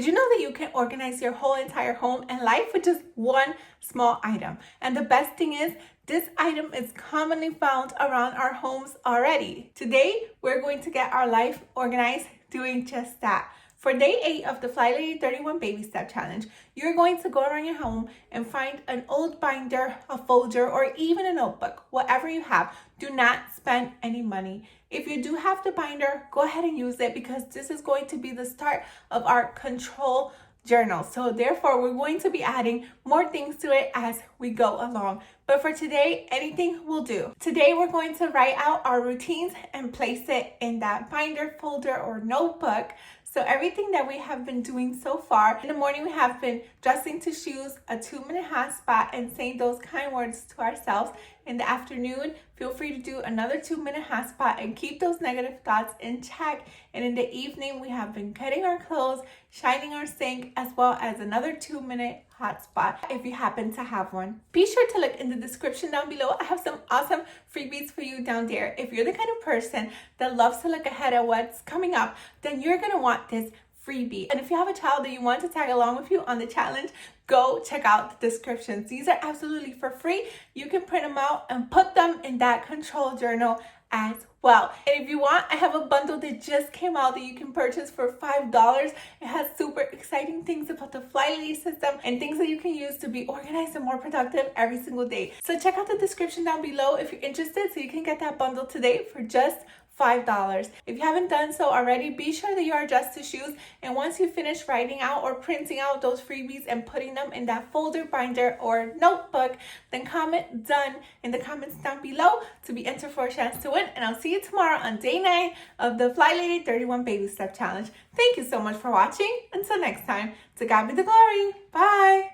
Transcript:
Did you know that you can organize your whole entire home and life with just one small item? And the best thing is, this item is commonly found around our homes already. Today, we're going to get our life organized doing just that. For day 8 of the FlyLady 31 Baby Step Challenge, you're going to go around your home and find an old binder, a folder, or even a notebook, whatever you have. Do not spend any money. If you do have the binder, go ahead and use it because this is going to be the start of our control journal. So therefore, we're going to be adding more things to it as we go along. But for today, anything will do. Today, we're going to write out our routines and place it in that binder, folder, or notebook. So everything that we have been doing so far, in the morning we have been dressing to shoes, a 2-minute hot spot, and saying those kind words to ourselves. In the afternoon, feel free to do another 2-minute hot spot and keep those negative thoughts in check. And in the evening, we have been cutting our clothes, shining our sink, as well as another 2-minute hot spot if you happen to have one. Be sure to look in the description down below. I have some awesome freebies for you down there. If you're the kind of person that loves to look ahead at what's coming up, then you're gonna want this freebie. And if you have a child that you want to tag along with you on the challenge, go check out the descriptions. These are absolutely for free. You can print them out and put them in that control journal as well. And if you want, I have a bundle that just came out that you can purchase for $5. It has super exciting things about the FlyLady system and things that you can use to be organized and more productive every single day. So check out the description down below if you're interested so you can get that bundle today for just $5. If you haven't done so already, be sure that you are dressed to shoes, and once you finish writing out or printing out those freebies and putting them in that folder, binder, or notebook, then comment done in the comments down below to be entered for a chance to win. And I'll see you tomorrow on day 9 of the FlyLady 31 Baby Step Challenge. Thank you so much for watching. Until next time, to God be the glory. Bye.